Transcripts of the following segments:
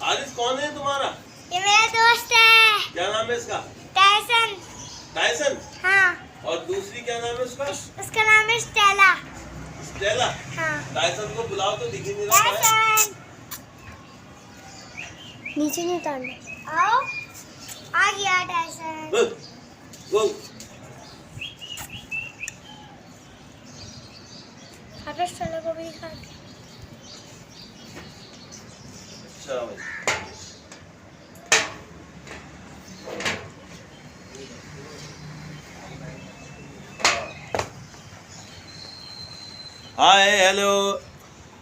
आरिस कौन है तुम्हारा? ये मेरा दोस्त है। क्या नाम है इसका? टाइसन। टाइसन? हाँ। और दूसरी क्या नाम है उसका? उसका नाम है स्टेला। स्टेला? हाँ। टाइसन को बुलाओ तो दिख ही नहीं रहा है। टाइसन नीचे नहीं उतारना। आओ, आ गया टाइसन। वो अबे स्टेला को भी दिखा। अच्छा भाई। हाय हेलो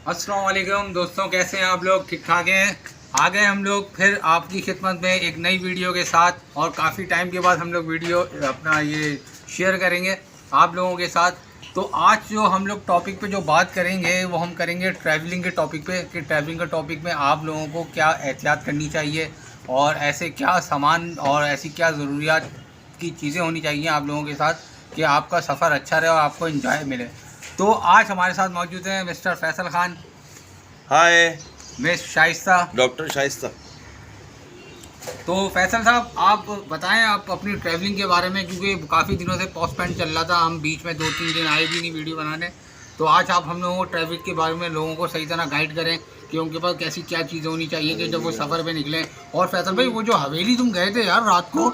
अस्सलाम वालेकुम दोस्तों, कैसे हैं आप लोग? ठीक ठाक हैं? आ गए हम लोग फिर आपकी खिदमत में एक नई वीडियो के साथ, और काफ़ी टाइम के बाद हम लोग वीडियो अपना ये शेयर करेंगे आप लोगों के साथ। तो आज जो हम लोग टॉपिक पे जो बात करेंगे वो हम करेंगे ट्रैवलिंग के टॉपिक पे, कि ट्रैवलिंग के टॉपिक में आप लोगों को क्या एहतियात करनी चाहिए और ऐसे क्या सामान और ऐसी क्या ज़रूरियात की चीज़ें होनी चाहिए आप लोगों के साथ कि आपका सफ़र अच्छा रहे और आपको एंजॉय मिले। तो आज हमारे साथ मौजूद हैं mister Faisal Khan, hi miss Shaista, doctor Shaista. तो फैसल साहब आप बताएं आप अपनी ट्रैवलिंग के बारे में, क्योंकि काफ़ी दिनों से पोस्टपोन चल रहा था, हम बीच में 2-3 दिन आए भी नहीं वीडियो बनाने। तो आज आप हम लोगों को ट्रैवलिंग के बारे में लोगों को सही तरह गाइड करें कि उनके पास कैसी क्या चीज़ें होनी चाहिए कि जब वो सफ़र पे निकलें। और फैसल भाई, वो जो हवेली तुम गए थे यार रात को,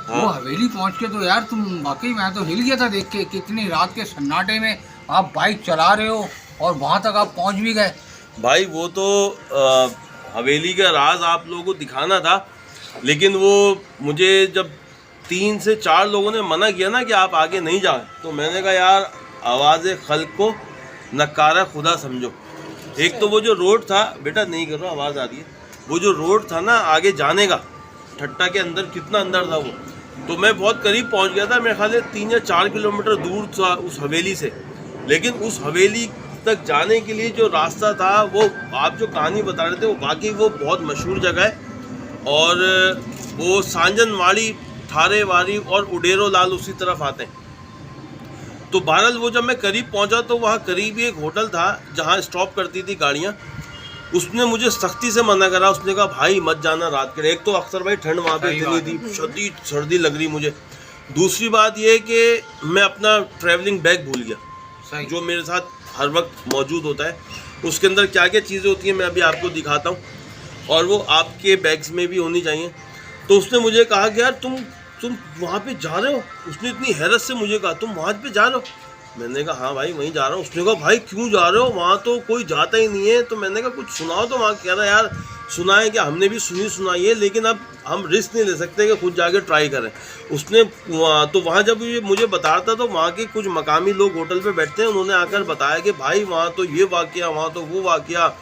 वो हवेली पहुंच के तो यार तुम वाकई, मैं तो हिल गया था देख के, कितनी रात के सन्नाटे में आप बाइक चला रहे हो और वहाँ तक आप पहुँच भी गए। भाई वो तो हवेली का राज आप लोगों को दिखाना था, लेकिन वो मुझे जब 3 से 4 लोगों ने मना किया ना कि आप आगे नहीं जाएं, तो मैंने कहा यार आवाज़ खल्क को नकारा खुदा समझो। एक तो वो जो रोड था, बेटा नहीं कर रहा, आवाज़ आ रही है, वो जो रोड था ना आगे जाने का, ठट्टा के अंदर कितना अंदर था वो, तो मैं बहुत करीब पहुंच गया था। मेरे ख्याल 3 या 4 किलोमीटर दूर था उस हवेली से, लेकिन उस हवेली तक जाने के लिए जो रास्ता था, वो आप जो कहानी बता रहे थे वो वाकई वो बहुत मशहूर जगह है। और वो सांजनवाड़ी, थारेवाड़ी और उडेरो लाल उसी तरफ आते हैं। तो बहरहाल वो जब मैं करीब पहुंचा तो वहाँ करीब ही एक होटल था जहाँ स्टॉप करती थी गाड़ियाँ। उसने मुझे सख्ती से मना करा, उसने कहा भाई मत जाना रात के। एक तो अक्सर भाई ठंड वहाँ पे इतनी थी, शदीद सर्दी लग रही मुझे। दूसरी बात ये कि मैं अपना ट्रैवलिंग बैग भूल गया, जो मेरे साथ हर वक्त मौजूद होता है। उसके अंदर क्या क्या चीज़ें होती हैं मैं अभी आपको दिखाता हूँ, और वो आपके बैग्स में भी होनी चाहिए। तो उसने मुझे कहा कि यार तुम वहाँ पे जा रहे हो? उसने इतनी हैरत से मुझे कहा तुम वहाँ पे जा रहे हो? मैंने कहा हाँ भाई वहीं जा रहा हूँ। उसने कहा भाई क्यों जा रहे हो? वहाँ तो कोई जाता ही नहीं है। तो मैंने कहा कुछ सुनाओ। तो वहाँ कह रहा यार सुना है कि हमने भी सुनाई है, लेकिन अब हम रिस्क नहीं ले सकते कि खुद जाके ट्राई करें। उसने तो वहाँ जब ये मुझे बता रहा था, तो वहाँ के कुछ मकामी लोग होटल पे बैठते हैं, उन्होंने आकर बताया कि भाई वहाँ तो ये वाक़या, वहाँ तो वो वाक़या,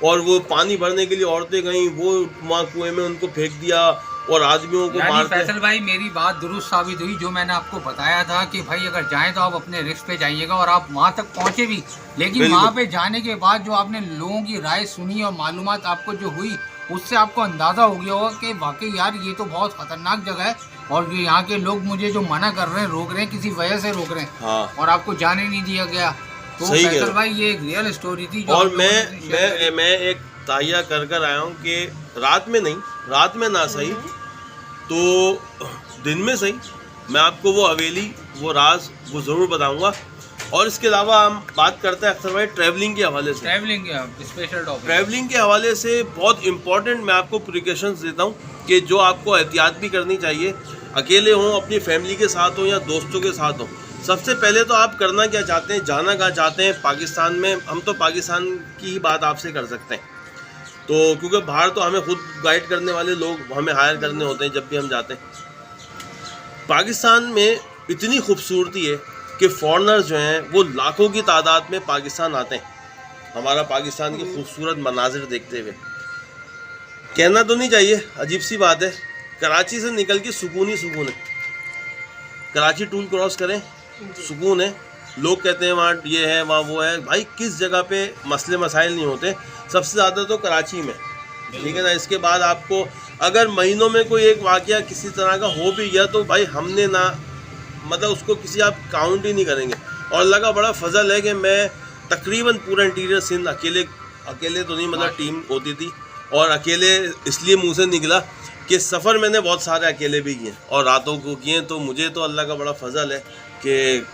और वो पानी भरने के लिए औरतें गईं, वो वहाँ कुएँ में उनको फेंक दिया और आदमियों को मारते। फैसल भाई मेरी बात दुरुस्त साबित हुई, जो मैंने आपको बताया था कि भाई अगर जाएं तो आप अपने रिस्क पे जाइएगा, और आप वहाँ तक पहुँचे भी। लेकिन वहाँ पे जाने के बाद जो आपने लोगों की राय सुनी और मालूमात आपको जो हुई, उससे आपको अंदाज़ा हो गया होगा कि वाकई यार ये तो बहुत ख़तरनाक जगह है, और यहाँ के लोग मुझे जो मना कर रहे हैं, रोक रहे हैं, किसी वजह से रोक रहे हैं। हाँ। और आपको जाने नहीं दिया गया। तो फैसल भाई ये एक रियल स्टोरी थी। और मैं एक ताहिया कर आया हूँ कि रात में नहीं, रात में ना सही तो दिन में सही, मैं आपको वो हवेली, वो राज, वो ज़रूर बताऊंगा। और इसके अलावा हम बात करते हैं अक्सर भाई ट्रैवलिंग के हवाले से। ट्रैवलिंग के स्पेशल टॉपिक, ट्रैवलिंग के हवाले से बहुत इंपॉर्टेंट मैं आपको प्रिकॉशंस देता हूँ कि जो आपको एहतियात भी करनी चाहिए, अकेले हों, अपनी फैमिली के साथ हों या दोस्तों के साथ हों। सबसे पहले तो आप करना क्या चाहते हैं, जाना कहाँ चाहते हैं। पाकिस्तान में हम तो पाकिस्तान की ही बात आपसे कर सकते हैं, तो क्योंकि बाहर तो हमें खुद गाइड करने वाले लोग हमें हायर करने होते हैं जब भी हम जाते हैं। पाकिस्तान में इतनी खूबसूरती है कि फॉरेनर्स जो हैं वो लाखों की तादाद में पाकिस्तान आते हैं, हमारा पाकिस्तान की खूबसूरत मनाजिर देखते हुए। कहना तो नहीं चाहिए, अजीब सी बात है, कराची से निकल के सुकून ही सुकून है। कराची टूल क्रॉस करें, सुकून है। लोग कहते हैं वहाँ ये है, वहाँ वो है। भाई किस जगह पे मसले मसाइल नहीं होते? सबसे ज़्यादा तो कराची में, ठीक है ना। इसके बाद आपको अगर महीनों में कोई एक वाक़या किसी तरह का हो भी गया, तो भाई हमने ना, मतलब उसको किसी आप काउंट ही नहीं करेंगे। और अल्लाह का बड़ा फजल है कि मैं तकरीबन पूरा इंटीरियर सिंध अकेले तो नहीं, मतलब टीम होती थी, और अकेले इसलिए मुंह से निकला कि सफ़र मैंने बहुत सारे अकेले भी किए और रातों को किए, तो मुझे तो अल्लाह का बड़ा फजल है कि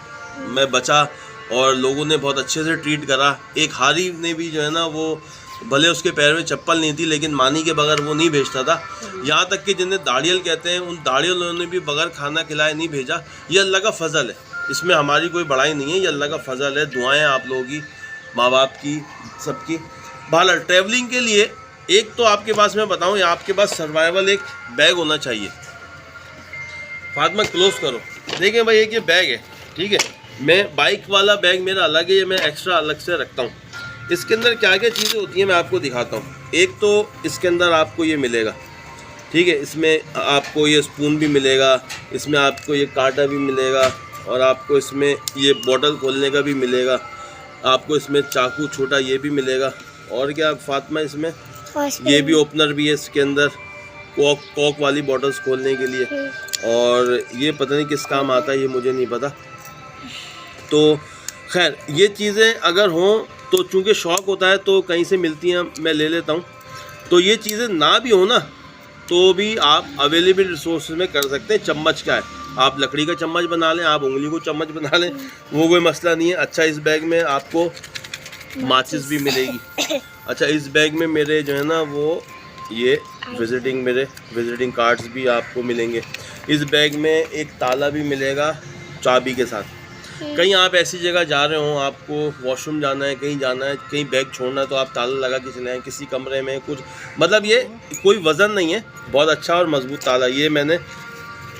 मैं बचा और लोगों ने बहुत अच्छे से ट्रीट करा। एक हारी ने भी जो है ना, वो भले उसके पैर में चप्पल नहीं थी लेकिन मानी के बगैर वो नहीं भेजता था। यहाँ तक कि जिन्हें दाड़ियल कहते हैं, उन दाड़ियलों ने भी बगैर खाना खिलाए नहीं भेजा। ये अल्लाह का फ़ज़ल है, इसमें हमारी कोई बड़ाई नहीं है, ये अल्लाह का फ़ज़ल है। दुआएं आप लोगों की, माँ बाप की, सबकी। बहरहाल ट्रैवलिंग के लिए एक तो आपके पास मैं बताऊँ, आपके पास सर्वाइवल एक बैग होना चाहिए। फातिमा क्लोज करो, देखें भाई एक ये बैग है, ठीक है। मैं बाइक वाला बैग मेरा अलग है, ये मैं एक्स्ट्रा अलग से रखता हूँ। इसके अंदर क्या क्या चीज़ें होती हैं मैं आपको दिखाता हूँ। एक तो इसके अंदर आपको ये मिलेगा, ठीक है, इसमें आपको ये स्पून भी मिलेगा, इसमें आपको ये कांटा भी मिलेगा और आपको इसमें ये बॉटल खोलने का भी मिलेगा, आपको इसमें चाकू छोटा ये भी मिलेगा। और क्या फातिमा, इसमें ये भी ओपनर भी है इसके अंदर, कोक वाली बॉटल्स खोलने के लिए। और ये पता नहीं किस काम आता है, ये मुझे नहीं पता। तो खैर ये चीज़ें अगर हों तो चूँकि शौक़ होता है तो कहीं से मिलती हैं, मैं ले लेता हूँ। तो ये चीज़ें ना भी हो ना तो भी आप अवेलेबल रिसोर्स में कर सकते हैं। चम्मच क्या है, आप लकड़ी का चम्मच बना लें, आप उंगली को चम्मच बना लें, वो कोई मसला नहीं है। अच्छा, इस बैग में आपको माचिस भी मिलेगी। अच्छा, इस बैग में मेरे जो है ना वो ये मेरे विजिटिंग कार्ड्स भी आपको मिलेंगे। इस बैग में एक ताला भी मिलेगा चाबी के साथ। कहीं आप ऐसी जगह जा रहे हो, आपको वॉशरूम जाना है, कहीं जाना है, कहीं बैग छोड़ना है, तो आप ताला लगा के चले आएँ किसी कमरे में कुछ, मतलब ये कोई वज़न नहीं है, बहुत अच्छा और मज़बूत ताला ये मैंने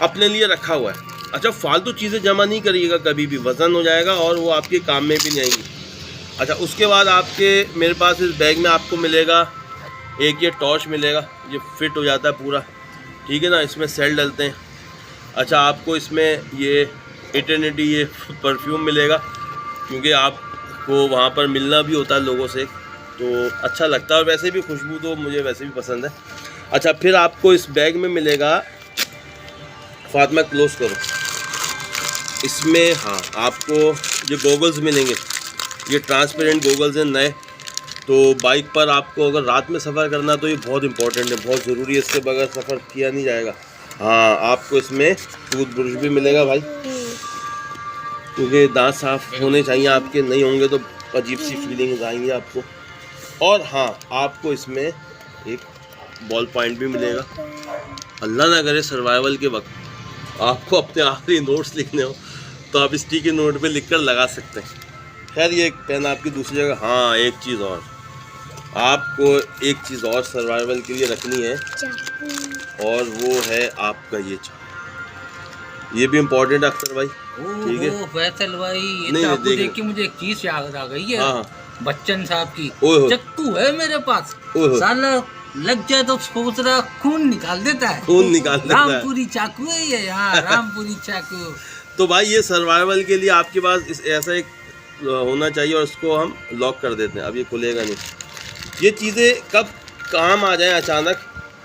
अपने लिए रखा हुआ है। अच्छा, फालतू चीज़ें जमा नहीं करिएगा कभी भी, वज़न हो जाएगा और वो आपके काम में भी नहीं आएंगी। अच्छा, उसके बाद आपके मेरे पास इस बैग में आपको मिलेगा एक ये टॉर्च मिलेगा, ये फिट हो जाता है पूरा, ठीक है ना, इसमें सेल डलते हैं। अच्छा, आपको इसमें ये इटर्निटी ये परफ्यूम मिलेगा, क्योंकि आपको वहाँ पर मिलना भी होता है लोगों से, तो अच्छा लगता है और वैसे भी खुशबू तो मुझे वैसे भी पसंद है। अच्छा, फिर आपको इस बैग में मिलेगा, फातिमा क्लोज करो, इसमें हाँ आपको ये गॉगल्स मिलेंगे, ये ट्रांसपेरेंट गॉगल्स हैं नए। तो बाइक पर आपको अगर रात में सफ़र करना तो ये बहुत इंपॉर्टेंट है, बहुत ज़रूरी है, इसके बगैर सफ़र किया नहीं जाएगा। हाँ, आपको इसमें टूथब्रश भी मिलेगा भाई, क्योंकि दांत साफ़ होने चाहिए आपके, नहीं होंगे तो अजीब सी फीलिंग्स आएंगी आपको। और हाँ, आपको इसमें एक बॉल पॉइंट भी मिलेगा। अल्लाह ना करे सर्वाइवल के वक्त आपको अपने आखिरी नोट्स लिखने हो तो आप स्टिकी नोट पे लिखकर लगा सकते हैं। खैर ये पेन आपकी दूसरी जगह। हाँ, एक चीज़ और, आपको एक चीज़ और सर्वाइवल के लिए रखनी है और वो है आपका ये चाकू। ये भी इम्पोर्टेंट है अख्तर भाई, ठीक है फैसल भाई। ये नहीं, चाकू देख के मुझे एक चीज़ याद आ गई है। हाँ, बच्चन साहब की चक्कू है मेरे पास, साला लग जाए तो सोच रहा खून निकाल देता है, खून निकाल देता है। रामपुरी चाकू है ये, यहाँ रामपुरी चाकू। तो भाई ये सर्वाइवल के लिए आपके पास ऐसा एक होना चाहिए और इसको हम लॉक कर देते हैं, अब ये खुलेगा नहीं। ये चीज़ें कब काम आ जाए अचानक,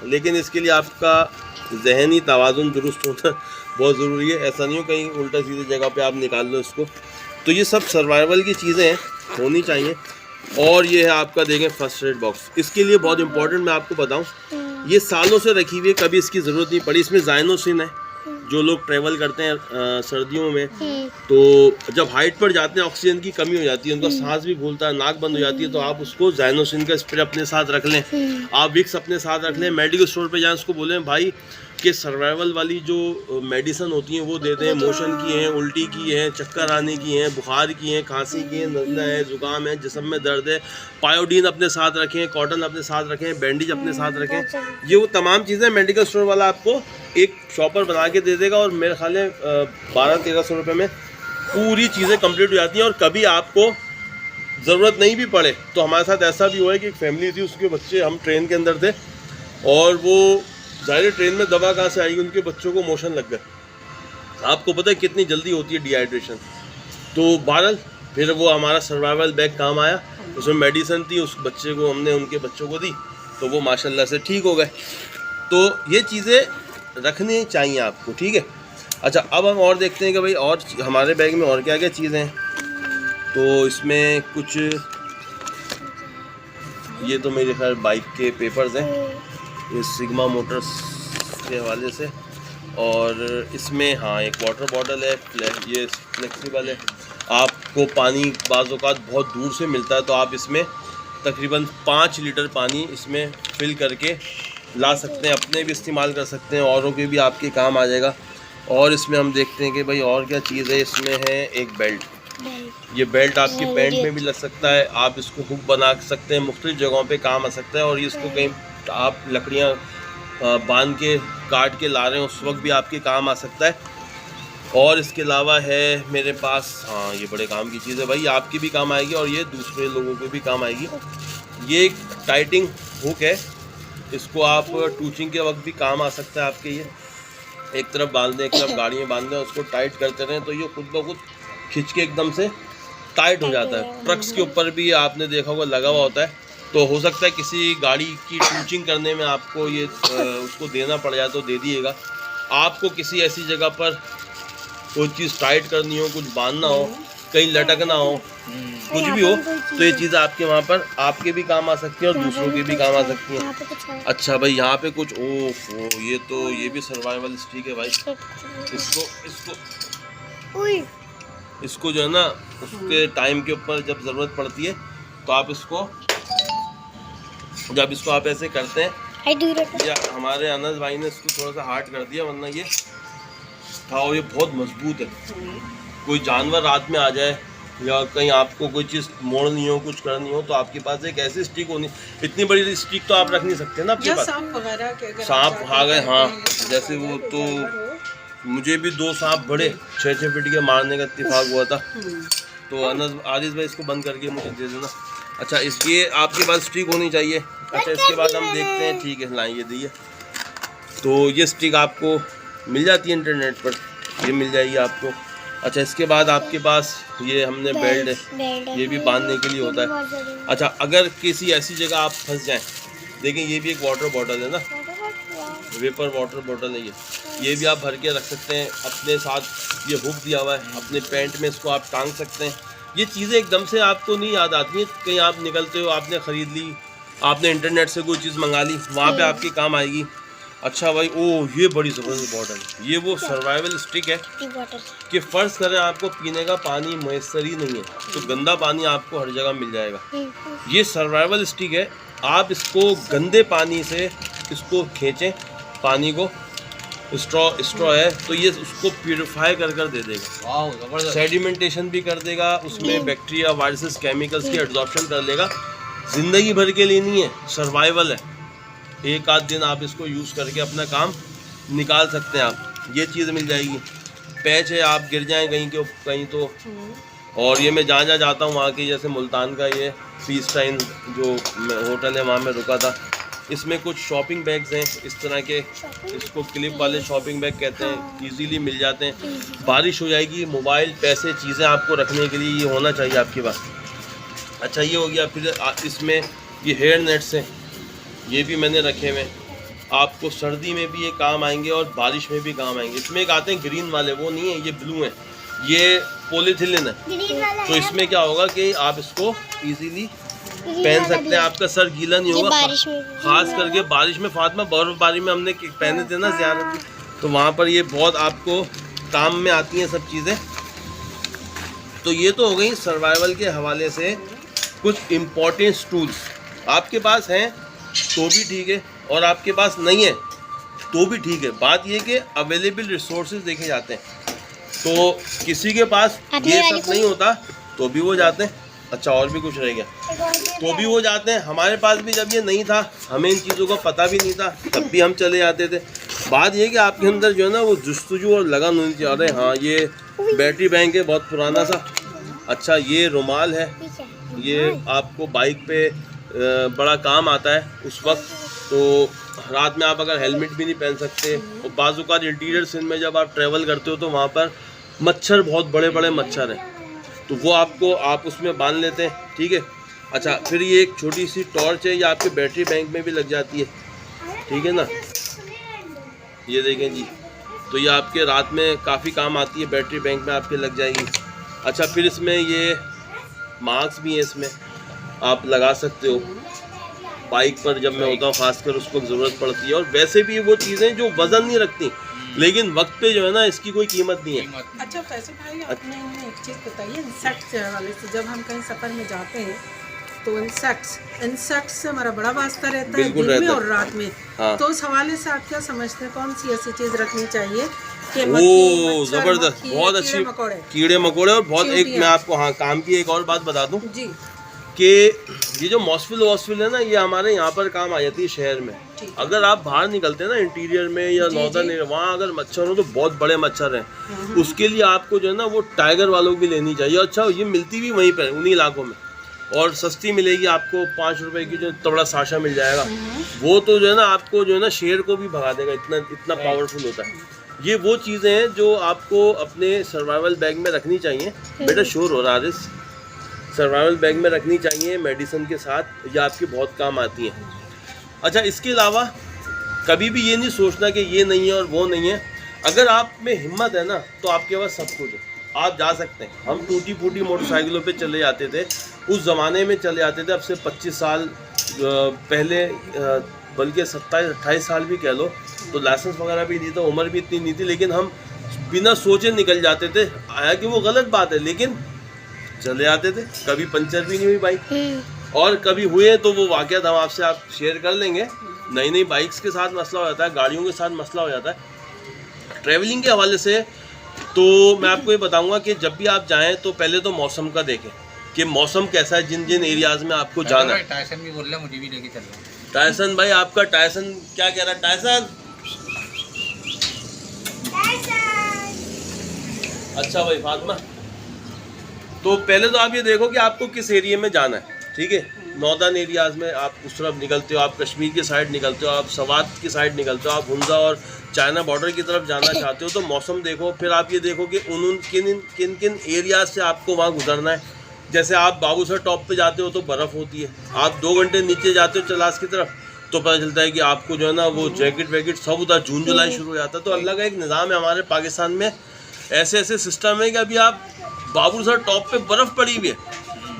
लेकिन इसके लिए आपका ज़हनी तवाज़ुन दुरुस्त होना बहुत ज़रूरी है। ऐसा नहीं हो कहीं उल्टा सीधी जगह पे आप निकाल लो इसको। तो ये सब सर्वाइवल की चीज़ें हैं, होनी चाहिए। और ये है आपका देखें फर्स्ट एड बॉक्स, इसके लिए बहुत इंपॉर्टेंट मैं आपको बताऊं, ये सालों से रखी हुई है, कभी इसकी ज़रूरत नहीं पड़ी। इसमें ज़ाइनोसिन है, जो लोग ट्रैवल करते हैं सर्दियों में, तो जब हाइट पर जाते हैं ऑक्सीजन की कमी हो जाती है, उनका सांस भी फूलता है, नाक बंद हो जाती है, तो आप उसको ज़ाइनोसिन का स्प्रे अपने साथ रख लें, आप विक्स अपने साथ रख लें। मेडिकल स्टोर पे जाएं, उसको बोलें भाई कि सर्वाइवल वाली जो मेडिसिन होती हैं वो दे दें, मोशन की हैं, उल्टी की हैं, चक्कर आने की हैं, बुखार की हैं, खांसी की हैं, नज़ला है, ज़ुकाम है, जिस्म में दर्द है, पायोडीन अपने साथ रखें, कॉटन अपने साथ रखें, बैंडेज अपने साथ रखें। ये वो तमाम चीज़ें मेडिकल स्टोर वाला आपको एक शॉपर बना के दे देगा और मेरे ख्याल में 1200-1300 रुपये में पूरी चीज़ें कंप्लीट हो जाती हैं। और कभी आपको ज़रूरत नहीं भी पड़े तो हमारे साथ ऐसा भी हुआ है कि एक फैमिली थी, उसके बच्चे, हम ट्रेन के अंदर थे और वो ज़ाहिर ट्रेन में दवा कहाँ से आएगी, उनके बच्चों को मोशन लग गए। आपको पता है कितनी जल्दी होती है डिहाइड्रेशन। तो बहरहाल फिर वो हमारा सर्वाइवल बैग काम आया, उसमें मेडिसिन थी, उस बच्चे को हमने उनके बच्चों को दी तो वो माशाल्लाह से ठीक हो गए। तो ये चीज़ें रखनी चाहिए आपको, ठीक है। अच्छा, अब हम और देखते हैं कि भाई और हमारे बैग में और क्या क्या चीज़ें हैं। तो इसमें कुछ ये तो मेरे खैर बाइक के पेपर्स हैं, ये सिग्मा मोटर्स के हवाले से। और इसमें हाँ एक वाटर बॉटल है, ये फ्लेक्सिबल है। आपको पानी बाज़ औक़ात बहुत दूर से मिलता है, तो आप इसमें तकरीबन 5 लीटर पानी इसमें फिल करके ला सकते हैं, अपने भी इस्तेमाल कर सकते हैं, औरों के भी आपके काम आ जाएगा। और इसमें हम देखते हैं कि भाई और क्या चीज़ है। इसमें है एक बेल्ट, ये बेल्ट आपके पैंट में भी लग सकता है, आप इसको हुक बना सकते हैं, मुख्तलिफ जगहों पे काम आ सकता है। और इसको कहीं आप लकड़ियाँ बांध के काट के ला रहे हैं उस वक्त भी आपके काम आ सकता है। और इसके अलावा है मेरे पास, हाँ ये बड़े काम की चीज़ है भाई, आपकी भी काम आएगी और ये दूसरे लोगों को भी काम आएगी। ये एक टाइटिंग हुक है, इसको आप टूचिंग के वक्त भी काम आ सकता है आपके। ये एक तरफ बांध दें, एक तरफ गाड़ी में बांध दें, उसको टाइट करते रहें तो ये खुद ब खुद खिंच के एकदम से टाइट हो जाता है। ट्रक्स के ऊपर भी आपने देखा होगा लगा हुआ होता है, तो हो सकता है किसी गाड़ी की टूचिंग करने में आपको ये उसको देना पड़ जाए तो दे दिएगा। आपको किसी ऐसी जगह पर कोई चीज़ टाइट करनी हो, कुछ बांधना हो, कहीं लटकना हो, कुछ भी हो, तो ये चीज़ आपके वहाँ पर आपके भी काम आ सकती है और दूसरों के भी काम आ सकती है। अच्छा भाई यहाँ पे कुछ ओह ये तो ये भी सर्वाइवल स्टिक है भाई। इसको जो है ना उसके टाइम के ऊपर जब ज़रूरत पड़ती है तो आप इसको जब इसको आप ऐसे करते हैं, या हमारे अनस भाई ने इसको थोड़ा सा हार्ड कर दिया, वरना ये था और ये बहुत मजबूत है। कोई जानवर रात में आ जाए या कहीं आपको कोई चीज़ मोड़नी हो, कुछ करनी हो, तो आपके पास एक ऐसी स्टिक होनी। इतनी बड़ी स्टिक तो आप रख नहीं सकते ना आपके पास। सांप आ गए, हाँ जैसे वो तो मुझे भी 2 सांप बड़े 6-6 फीट के मारने का इत्तेफाक हुआ था। तो अनस आरिस भाई इसको बंद करके मुझे दे देना। अच्छा ये आपके पास स्टिक होनी चाहिए। अच्छा इसके बाद हम देखते हैं, ठीक है लाइए दिए। तो ये स्टिक आपको मिल जाती है इंटरनेट पर, ये मिल जाएगी आपको। अच्छा इसके बाद आपके पास ये हमने बेल्ट है, ये भी बांधने के लिए होता है। अच्छा अगर किसी ऐसी जगह आप फंस जाएं, देखें ये भी एक वाटर बॉटल है ना, वेपर वाटर बॉटल है ये भी आप भर के रख सकते हैं अपने साथ। ये हुक दिया हुआ है, अपने पैंट में इसको आप टांग सकते हैं। ये चीज़ें एकदम से आपको नहीं याद आती हैं, कहीं आप निकलते हो, आपने ख़रीद ली, आपने इंटरनेट से कोई चीज़ मंगा ली, वहाँ पे आपके काम आएगी। अच्छा भाई ओह ये बड़ी ज़बरदस्त बॉटल है, ये वो सर्वाइवल स्टिक है कि फ़र्ज़ करें आपको पीने का पानी मैसर ही नहीं है, तो गंदा पानी आपको हर जगह मिल जाएगा। ये सर्वाइवल स्टिक है, आप इसको गंदे पानी से इसको खींचें, पानी को स्ट्रॉ है तो ये उसको प्यूरिफाई कर दे देगा, सेडिमेंटेशन भी कर देगा, उसमें बैक्टीरिया वायरसेस केमिकल्स की एब्जॉर्प्शन कर लेगा। ज़िंदगी भर के लिए नहीं है, सर्वाइवल है, एक आध दिन आप इसको यूज़ करके अपना काम निकाल सकते हैं आप। ये चीज़ मिल जाएगी। पैच है, आप गिर जाएं कहीं तो। और ये मैं जहाँ जाता हूँ वहाँ की, जैसे मुल्तान का ये पीस टाइम जो होटल है वहाँ मैं रुका था, इसमें कुछ शॉपिंग बैग्स हैं इस तरह के, इसको क्लिप वाले शॉपिंग बैग कहते हैं, इजीली मिल जाते हैं। बारिश हो जाएगी, मोबाइल पैसे चीज़ें आपको रखने के लिए ये होना चाहिए आपके पास। अच्छा ये हो गया। फिर इसमें ये हेयर नेट्स हैं, ये भी मैंने रखे हुए हैं, आपको सर्दी में भी ये काम आएंगे और बारिश में भी काम आएंगे। इसमें एक आते हैं ग्रीन वाले, वो नहीं है, ये ब्लू हैं, ये पॉलीथिलिन है। तो इसमें क्या होगा कि आप इसको इजीली पहन सकते हैं, आपका सर गीला नहीं होगा, खास करके बारिश में। फातिमा बर्फबारी में हमने पहने थे ना ज़ियारत, तो वहाँ पर ये बहुत आपको काम में आती हैं सब चीज़ें। तो ये तो हो गई सर्वाइवल के हवाले से कुछ इम्पोर्टेंट टूल्स। आपके पास हैं तो भी ठीक है और आपके पास नहीं है तो भी ठीक है। बात ये कि अवेलेबल रिसोर्सेज देखे जाते हैं, तो किसी के पास ये सब नहीं होता तो भी वो जाते हैं। अच्छा और भी कुछ रह गया तो भी वो जाते हैं। हमारे पास भी जब ये नहीं था, हमें इन चीज़ों का पता भी नहीं था, तब भी हम चले जाते थे। बात ये कि आपके अंदर जो है ना वो जुस्तजू और लगन होनी चाहिए। हाँ ये बैटरी बैंक है बहुत पुराना सा। अच्छा ये रुमाल है, ये आपको बाइक पे बड़ा काम आता है उस वक्त। तो रात में आप अगर हेलमेट भी नहीं पहन सकते, और बाजू का इंटीरियर सीन में जब आप ट्रैवल करते हो तो वहाँ पर मच्छर, बहुत बड़े बड़े मच्छर हैं, तो वो आप उसमें बांध लेते हैं, ठीक है। अच्छा फिर ये एक छोटी सी टॉर्च है, ये आपके बैटरी बैंक में भी लग जाती है, ठीक है ना, ये देखें जी। तो ये आपके रात में काफ़ी काम आती है, बैटरी बैंक में आपके लग जाएगी। अच्छा फिर इसमें ये मास्क भी है, इसमें आप लगा सकते हो, बाइक पर जब मैं होता हूँ खासकर उसको ज़रूरत पड़ती है। और वैसे भी वो चीज़ें जो वज़न नहीं रखती, लेकिन वक्त पे जो है ना इसकी कोई कीमत नहीं है। अच्छा फैसल भाई, आपने हमें एक चीज़ बताइए इंसेक्ट वाले से, जब हम कहीं सफ़र में जाते हैं तो इंसेक्ट से हमारा बड़ा वास्ता रहता है दिन में और रात में। हाँ। तो उस हवाले से आप क्या समझते हैं, कौन सी ऐसी चीज़ रखनी चाहिए कि वो ज़बरदस्त, बहुत अच्छी, मकोड़े कीड़े मकोड़े। और बहुत एक चींटियाँ। मैं आपको हाँ काम की एक और बात बता दूँ जी कि ये जो मॉस्फिल है ना, ये हमारे यहाँ पर काम आ जाती है शहर में। ठीक। अगर आप बाहर निकलते हैं ना इंटीरियर में या जी, नॉर्दर्न जी। एरिया, वहाँ अगर मच्छर हो तो बहुत बड़े मच्छर हैं। उसके लिए आपको जो है ना वो टाइगर वालों की लेनी चाहिए। अच्छा ये मिलती भी वहीं पर उन्हीं इलाकों में, और सस्ती मिलेगी आपको। 5 रुपए की जो तबड़ा साशा मिल जाएगा, वो तो जो है ना आपको जो है ना शेर को भी भगा देगा, इतना पावरफुल होता है। ये वो चीज़ें हैं जो आपको अपने सर्वाइवल बैग में रखनी चाहिए। बेटा शोर हो रहा है, सर्वाइवल बैग में रखनी चाहिए मेडिसिन के साथ, ये आपके बहुत काम आती हैं। अच्छा इसके अलावा कभी भी ये नहीं सोचना कि ये नहीं है और वो नहीं है। अगर आप में हिम्मत है ना तो आपके पास सब कुछ है, आप जा सकते हैं। हम टूटी फूटी मोटरसाइकिलों पे चले जाते थे, उस ज़माने में चले जाते थे, अब से 25 साल पहले, बल्कि 27-28 साल भी कह लो, तो लाइसेंस वगैरह भी नहीं था, उम्र भी इतनी नहीं थी, लेकिन हम बिना सोचे निकल जाते थे। आया कि वो गलत बात है, लेकिन चले आते थे। कभी पंचर भी नहीं हुई बाइक, और कभी हुए तो वो वाक़यात हम आपसे आप शेयर कर लेंगे। नई बाइक्स के साथ मसला हो जाता है, गाड़ियों के साथ मसला हो जाता है। ट्रैवलिंग के हवाले से तो मैं आपको ये बताऊंगा कि जब भी आप जाएं तो पहले तो मौसम का देखें कि मौसम कैसा है, जिन जिन एरियाज़ में आपको जाना है। टायसन भी बोल रहे मुझे भी लेके चल रहे हैं। टायसन भाई आपका टायसन क्या कह रहा है? टायसन अच्छा भाई फातिमा, तो पहले तो आप ये देखो कि आपको किस एरिया में जाना है, ठीक है। नॉर्दर्न एरियाज़ में आप उस तरफ निकलते हो, आप कश्मीर की साइड निकलते हो, आप सवात की साइड निकलते हो, आप हुंजा और चाइना बॉर्डर की तरफ जाना चाहते हो, तो मौसम देखो। फिर आप ये देखो कि किन किन एरियाज से आपको वहाँ गुजरना है। जैसे आप बाबूसर टॉप पे जाते हो तो बर्फ़ होती है, आप 2 घंटे नीचे जाते हो चलास की तरफ तो पता चलता है कि आपको जो है ना वो जैकेट वैकेट सब उधर जून जुलाई शुरू हो जाता है। तो अल्लाह का एक निज़ाम है हमारे पाकिस्तान में, ऐसे सिस्टम है कि अभी आप बाबूसर टॉप पे बर्फ़ पड़ी हुई है,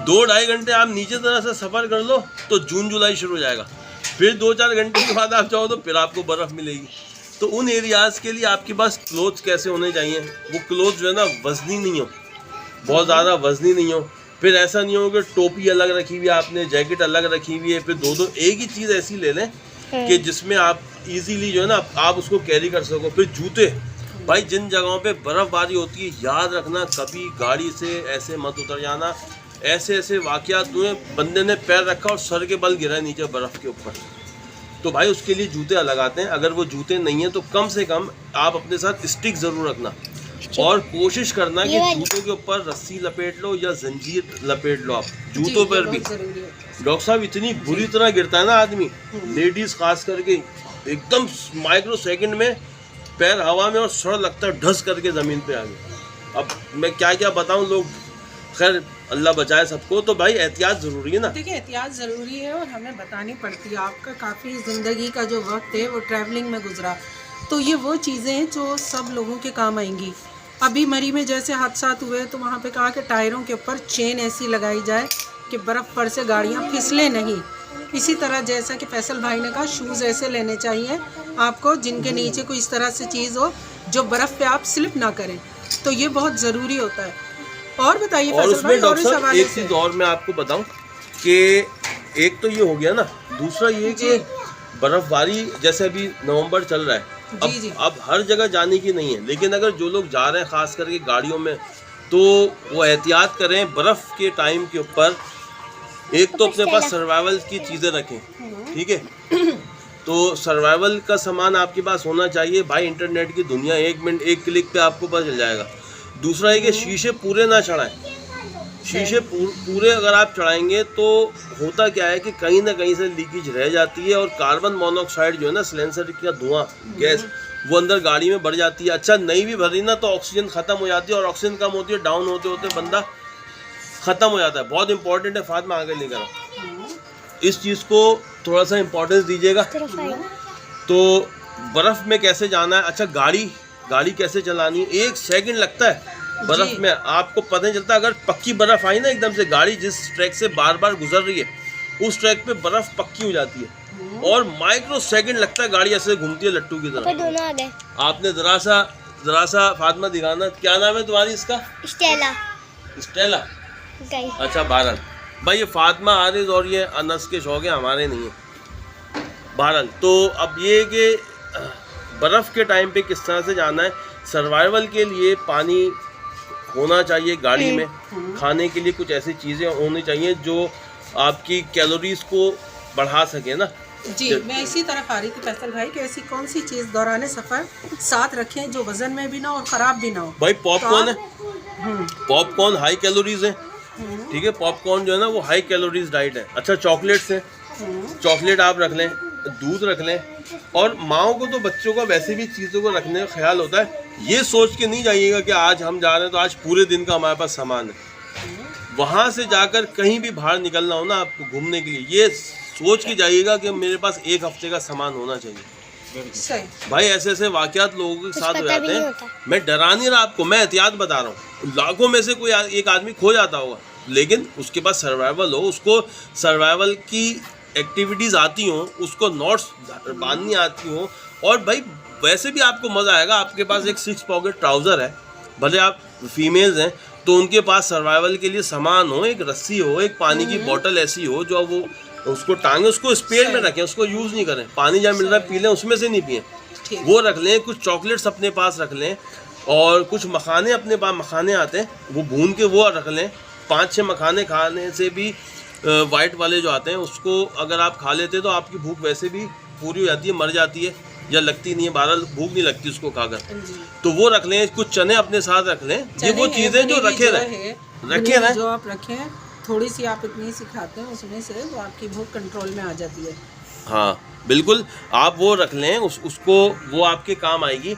2-2.5 घंटे आप नीचे तरह से सफ़र कर लो तो जून जुलाई शुरू हो जाएगा। फिर 2-4 घंटे के बाद आप जाओ तो फिर आपको बर्फ़ मिलेगी। तो उन एरियाज़ के लिए आपके पास क्लोथ्स कैसे होने चाहिए, वो क्लोथ जो है ना वज़नी नहीं हो, बहुत ज़्यादा वज़नी नहीं हो। फिर ऐसा नहीं हो कि टोपी अलग रखी हुई है आपने, जैकेट अलग रखी हुई है, फिर दो एक ही चीज़ ऐसी ले लें कि जिसमें आप इजीली जो है ना आप उसको कैरी कर सको। फिर जूते भाई, जिन जगहों पे बर्फ़बारी होती है याद रखना कभी गाड़ी से ऐसे मत उतर जाना। ऐसे वाक़यात हुए, बंदे ने पैर रखा और सर के बल गिरा नीचे बर्फ़ के ऊपर, तो भाई उसके लिए जूते अलग आते हैं। अगर वो जूते नहीं हैं तो कम से कम आप अपने साथ स्टिक ज़रूर रखना, और कोशिश करना कि जूतों के ऊपर रस्सी लपेट लो या जंजीर लपेट लो। आप जूतों पर भी डॉक्टर साहब इतनी बुरी तरह गिरता है ना आदमी, लेडीज़ खास करके, एकदम माइक्रो सेकंड में पैर हवा में और सर लगता है ढस करके ज़मीन पे आ गया। अब मैं क्या बताऊं, लोग खैर अल्लाह बचाए सबको। तो भाई एहतियात ज़रूरी है ना। देखिए एहतियात ज़रूरी है और हमें बतानी पड़ती है। आपका काफ़ी ज़िंदगी का जो वक्त है वो ट्रैवलिंग में गुजरा, तो ये वो चीज़ें हैं जो सब लोगों के काम आएंगी। अभी मरी में जैसे हादसात हुए तो वहाँ पे कहा कि टायरों के ऊपर चेन ऐसी लगाई जाए कि बर्फ़ पर से गाड़ियाँ फिसले नहीं। इसी तरह जैसा कि फैसल भाई ने कहा, शूज़ ऐसे लेने चाहिए आपको जिनके नीचे कोई इस तरह से चीज़ हो जो बर्फ़ पे आप स्लिप ना करें, तो ये बहुत ज़रूरी होता है। और बताइए और फैसल भाई, उसमें और इस डॉक्टर हवाले एक से चीज़ और मैं आपको बताऊं कि एक तो ये हो गया ना, दूसरा ये कि बर्फ़बारी जैसे अभी नवंबर चल रहा है, अब हर जगह जाने की नहीं है, लेकिन अगर जो लोग जा रहे हैं ख़ास करके गाड़ियों में तो वो एहतियात करें बर्फ़ के टाइम के ऊपर। एक तो अपने पास सर्वाइवल की चीज़ें रखें, ठीक है, तो सर्वाइवल का सामान आपके पास होना चाहिए भाई। इंटरनेट की दुनिया, 1 मिनट 1 क्लिक पे आपको पता चल जाएगा। दूसरा है कि शीशे पूरे ना चढ़ाएं। शीशे पूरे अगर आप चढ़ाएंगे तो होता क्या है कि कहीं ना कहीं से लीकेज रह जाती है, और कार्बन मोनोऑक्साइड जो है ना, सिलेंसर का धुआं गैस, वो अंदर गाड़ी में बढ़ जाती है। अच्छा नहीं भी भरी ना तो ऑक्सीजन ख़त्म हो जाती है, और ऑक्सीजन कम होती है, डाउन होते होते बंदा ख़त्म हो जाता है। बहुत इंपॉर्टेंट है, फातिमा आगे लेकर आओ, इस चीज़ को थोड़ा सा इम्पोर्टेंस दीजिएगा। तो बर्फ़ में कैसे जाना है, अच्छा गाड़ी कैसे चलानी है, 1 सेकंड लगता है बर्फ़ में, आपको पता नहीं चलता। अगर पक्की बर्फ़ आई ना एकदम से, गाड़ी जिस ट्रैक से बार बार गुजर रही है उस ट्रैक पे बर्फ पक्की हो जाती है और माइक्रो सेकंड लगता है गाड़ी ऐसे घूमती है लट्टू की तरह। दोनों आ गए। आपने जरा सा फातिमा दिखाना, क्या नाम है तुम्हारी इसका? स्टेला। स्टेला, गई। अच्छा बहरहाल भाई ये फातिमा आरिज और ये अनस के शौक है, हमारे नहीं है। बहरहाल तो अब ये कि बर्फ़ के टाइम पे किस तरह से जाना है, सर्वाइवल के लिए पानी होना चाहिए गाड़ी में, खाने के लिए कुछ ऐसी चीज़ें होनी चाहिए जो आपकी कैलोरीज को बढ़ा सके ना। जी मैं इसी तरफ आ रही थी फैसल भाई कि ऐसी कौन सी चीज़ दौरान सफ़र साथ रखें जो वज़न में भी ना और ख़राब भी ना हो। भाई पॉपकॉर्न है, पॉपकॉर्न हाई कैलोरीज है, ठीक है, पॉपकॉर्न जो है ना वो हाई कैलोरीज डाइट है। अच्छा चॉकलेट्स हैं, चॉकलेट आप रख लें, दूध रख लें। और माओ को तो बच्चों का वैसे भी चीज़ों को रखने का ख्याल होता है, ये सोच के नहीं जाइएगा कि आज हम जा रहे हैं तो आज पूरे दिन का हमारे पास सामान है। वहाँ से जाकर कहीं भी बाहर निकलना हो ना आपको घूमने के लिए, ये सोच के जाइएगा कि मेरे पास एक हफ्ते का सामान होना चाहिए। सही भाई ऐसे ऐसे वाकयात लोगों के साथ हो जाते हैं। मैं डरा नहीं रहा आपको, मैं एहतियात बता रहा हूँ। लाखों में से कोई एक आदमी खो जाता होगा, लेकिन उसके पास सर्वाइवल हो, उसको सर्वाइवल की एक्टिविटीज़ आती हों, उसको नोट्स बांधनी आती हों, और भाई वैसे भी आपको मज़ा आएगा। आपके पास एक 6 पॉकेट ट्राउज़र है, भले आप फीमेल्स हैं तो उनके पास सर्वाइवल के लिए सामान हो, एक रस्सी हो, एक पानी की बोतल ऐसी हो जो वो उसको टांगे, उसको स्पेयर में रखें, उसको यूज़ नहीं करें। पानी जहाँ मिल रहा है पी लें, उसमें से नहीं पिए, वो रख लें। कुछ चॉकलेट्स अपने पास रख लें और कुछ मखाने अपने पास, मखाने आते हैं वो भून के वो रख लें। 5-6 मखाने खाने से भी वाइट वाले जो आते हैं उसको अगर आप खा लेते तो आपकी भूख वैसे भी पूरी हो जाती है, मर जाती है या लगती नहीं है, बहरहाल भूख नहीं लगती उसको खाकर, तो वो रख लें। कुछ चने अपने साथ रख लें। ये वो चीज़ें जो रखे रहे जो आप रखें, थोड़ी सी आप इतनी सी खाते हैं उसमें से तो आपकी भूख कंट्रोल में आ जाती है। हाँ बिल्कुल, आप वो रख लें, उसको वो आपके काम आएगी।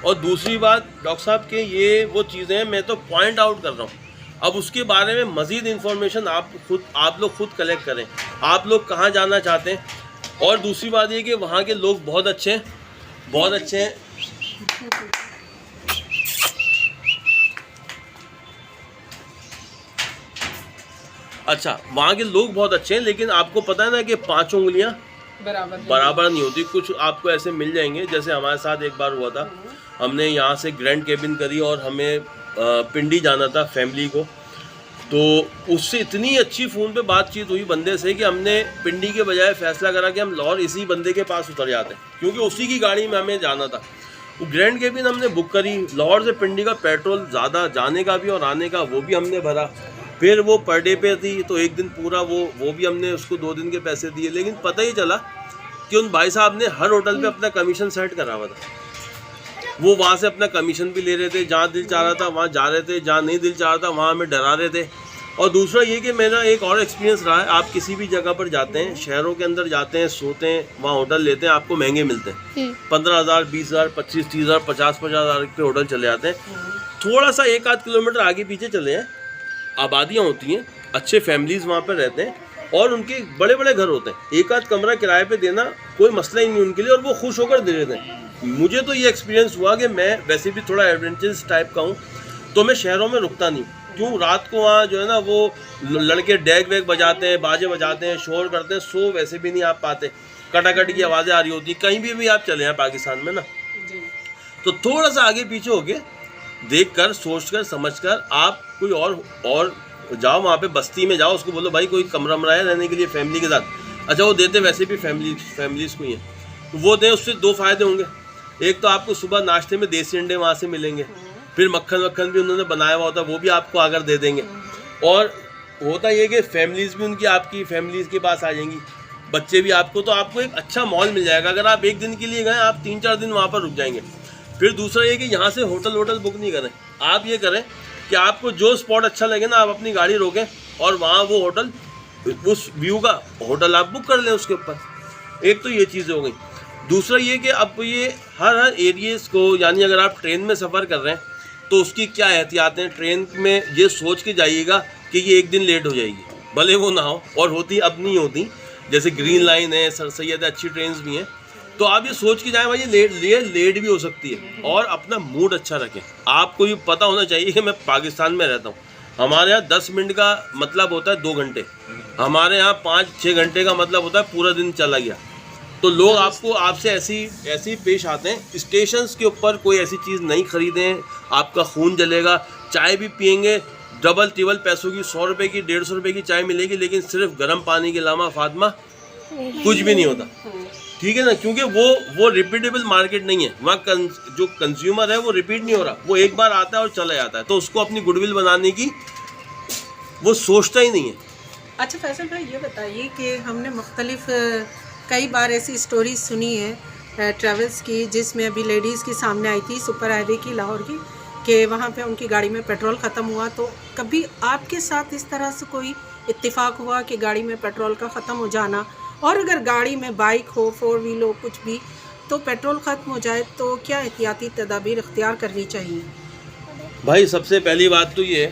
और दूसरी बात डॉक्टर साहब के ये वो चीज़ें मैं तो पॉइंट आउट कर रहा हूँ, अब उसके बारे में मज़ीद इन्फॉर्मेशन आप लोग खुद कलेक्ट करें, आप लोग कहाँ जाना चाहते हैं। और दूसरी बात ये कि वहाँ के लोग बहुत अच्छे हैं, बहुत अच्छे हैं। अच्छा वहाँ के लोग बहुत अच्छे हैं, लेकिन आपको पता है ना कि 5 उंगलियाँ बराबर नहीं होती। कुछ आपको ऐसे मिल जाएंगे, जैसे हमारे साथ एक बार हुआ था, हमने यहाँ से ग्रैंड केबिन करी और हमें पिंडी जाना था फैमिली को, तो उससे इतनी अच्छी फ़ोन पे बातचीत हुई बंदे से कि हमने पिंडी के बजाय फ़ैसला करा कि हम लाहौर इसी बंदे के पास उतर जाते हैं, क्योंकि उसी की गाड़ी में हमें जाना था। वो ग्रैंड केबिन हमने बुक करी, लाहौर से पिंडी का पेट्रोल ज़्यादा, जाने का भी और आने का वो भी हमने भरा, फिर वो पर डे पे थी तो एक दिन पूरा वो भी हमने उसको 2 दिन के पैसे दिए। लेकिन पता ही चला कि उन भाई साहब ने हर होटल पे अपना कमीशन सेट करा हुआ था, वो वहाँ से अपना कमीशन भी ले रहे थे, जहाँ दिल चाह रहा था वहाँ जा रहे थे, जहाँ नहीं दिल चाह रहा था वहाँ हमें डरा रहे थे। और दूसरा ये कि मेरा एक और एक्सपीरियंस रहा है, आप किसी भी जगह पर जाते हैं, शहरों के अंदर जाते हैं, सोते हैं, वहाँ होटल लेते हैं, आपको महंगे मिलते हैं, 15,000, 20,000, 25,000, 30,000, 50,000 पे होटल चले जाते हैं। थोड़ा सा 1-8 किलोमीटर आगे पीछे चले हैं, आबादियाँ होती हैं, अच्छे फैमिलीज़ वहाँ पर रहते हैं और उनके बड़े बड़े घर होते हैं, 1-8 कमरा किराए पे देना कोई मसला ही नहीं उनके लिए, और वो खुश होकर दे देते हैं। मुझे तो ये एक्सपीरियंस हुआ कि मैं वैसे भी थोड़ा एडवेंचरस टाइप का हूँ, तो मैं शहरों में रुकता नहीं। क्यों, रात को वहाँ जो है ना वो लड़के डैग वैग बजाते हैं, बाजे बजाते हैं, शोर करते हैं, सो वैसे भी नहीं आप पाते, कटाकटी की आवाज़ें आ रही होती, कहीं भी आप चले हैं पाकिस्तान में ना, तो थोड़ा सा आगे पीछे होके देख कर, सोच कर, समझ कर आप कोई और जाओ, वहाँ पे बस्ती में जाओ, उसको बोलो भाई कोई कमरा वमरा है रहने के लिए फैमिली के साथ। अच्छा वो देते वैसे भी फैमिलीज़ को ही हैं, तो वो दें, उससे 2 फ़ायदे होंगे। एक तो आपको सुबह नाश्ते में देसी अंडे वहाँ से मिलेंगे, फिर मक्खन भी उन्होंने बनाया हुआ होता है वो भी आपको आकर दे देंगे, और होता ये कि फैमिलीज़ भी उनकी आपकी फैमिलीज़ के पास आ जाएंगी, बच्चे भी आपको, तो आपको एक अच्छा मॉल मिल जाएगा। अगर आप 1 दिन के लिए गए, आप 3-4 दिन वहाँ पर रुक जाएंगे। फिर दूसरा ये कि यहाँ से होटल बुक नहीं करें, आप ये करें कि आपको जो स्पॉट अच्छा लगे ना, आप अपनी गाड़ी रोकें और वहाँ वो होटल, उस व्यू का होटल आप बुक कर लें उसके ऊपर। एक तो ये चीज़ें हो गई। दूसरा ये कि अब ये हर एरियाज़ को, यानी अगर आप ट्रेन में सफ़र कर रहे हैं तो उसकी क्या एहतियातें, ट्रेन में ये सोच के जाइएगा कि ये 1 दिन लेट हो जाएगी, भले वो ना हो, और होती अब नहीं होती, जैसे ग्रीन लाइन है, सर सैयद है, अच्छी ट्रेन भी हैं, तो आप ये सोच के जाएं भाई ये लेट भी हो सकती है। और अपना मूड अच्छा रखें। आपको ये पता होना चाहिए कि मैं पाकिस्तान में रहता हूँ, हमारे यहाँ 10 मिनट का मतलब होता है 2 घंटे। हमारे यहाँ 5-6 घंटे का मतलब होता है पूरा दिन चला गया। तो लोग आपको आपसे ऐसी पेश आते हैं। स्टेशंस के ऊपर कोई ऐसी चीज़ नहीं खरीदें, आपका खून जलेगा। चाय भी पियेंगे डबल ट्रिबल पैसों की, 100 रुपये की 150 रुपये की चाय मिलेगी, लेकिन सिर्फ गर्म पानी के अलावा फातिमा कुछ भी नहीं होता, ठीक है ना। क्योंकि वो रिपीटेबल मार्केट नहीं है। वहाँ जो कंज्यूमर है वो रिपीट नहीं हो रहा, वो एक बार आता है और चला जाता है। तो उसको अपनी गुडविल बनाने की वो सोचता ही नहीं है। अच्छा फैसल भाई, ये बताइए कि हमने मुख्तलिफ कई बार ऐसी स्टोरीज सुनी है ट्रैवल्स की, जिसमें अभी लेडीज़ की सामने आई थी सुपर हाईवे की लाहौर की, कि वहाँ पे उनकी गाड़ी में पेट्रोल ख़त्म हुआ। तो कभी आपके साथ इस तरह से कोई इत्तेफाक हुआ कि गाड़ी में पेट्रोल का ख़त्म हो जाना, और अगर गाड़ी में बाइक हो, 4 व्हील हो, कुछ भी, तो पेट्रोल ख़त्म हो जाए तो क्या एहतियाती तदाबीर इख्तियार करनी चाहिए? भाई सबसे पहली बात तो ये है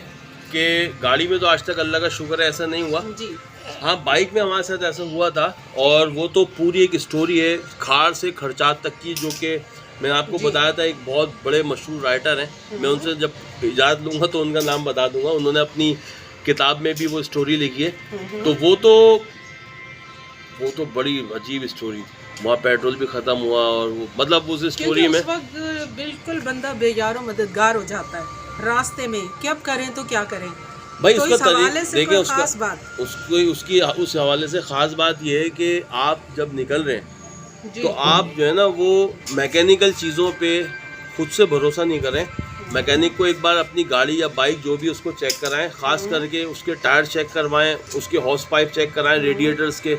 कि गाड़ी में तो आज तक अल्लाह का शुक्र है ऐसा नहीं हुआ जी। हाँ, बाइक में हमारे साथ ऐसा हुआ था, और वो तो पूरी एक स्टोरी है खार से खर्चात तक की, जो कि मैंने आपको बताया था। एक बहुत बड़े मशहूर राइटर हैं, मैं उनसे जब इजाज़त लूँगा तो उनका नाम बता दूंगा। उन्होंने अपनी किताब में भी वो स्टोरी लिखी है। तो वो तो बड़ी अजीब स्टोरी थी। वहाँ पेट्रोल भी ख़त्म हुआ, और वो मतलब उस स्टोरी में उस वक्त बिल्कुल बंदा बेयारो मददगार हो जाता है रास्ते में, क्या करें तो क्या करें भाई। तो उसका देखिए उसकी उस हवाले से ख़ास बात ये है कि आप जब निकल रहे हैं जी। तो आप जो है ना वो मैकेनिकल चीज़ों पे खुद से भरोसा नहीं करें। मैकेनिक को एक बार अपनी गाड़ी या बाइक जो भी उसको चेक कराएं, ख़ास करके उसके टायर चेक करवाएं, उसके हॉर्स पाइप चेक कराएं, रेडिएटर्स के,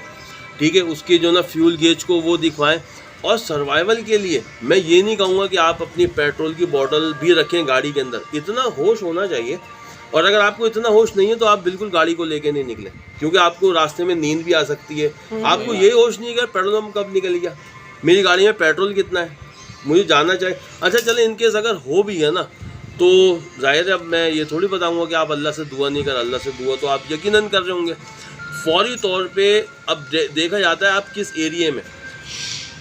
ठीक है, उसके जो ना फ्यूल गेज को वो दिखवाएं। और सर्वाइवल के लिए मैं ये नहीं कहूँगा कि आप अपनी पेट्रोल की बोतल भी रखें गाड़ी के अंदर, इतना होश होना चाहिए। और अगर आपको इतना होश नहीं है तो आप बिल्कुल गाड़ी को लेके नहीं निकलें, क्योंकि आपको रास्ते में नींद भी आ सकती है। आपको ये होश नहीं है कि पेट्रोल कब निकल गया, मेरी गाड़ी में पेट्रोल कितना है, मुझे जानना चाहिए। अच्छा चले, इनकेस अगर हो भी है ना, तो जाहिर है अब मैं ये थोड़ी बताऊँगा कि आप अल्लाह से दुआ नहीं कर, अल्लाह से दुआ तो आप यकीनन कर रहे होंगे। फौरी तौर पर अब देखा जाता है आप किस एरिए में,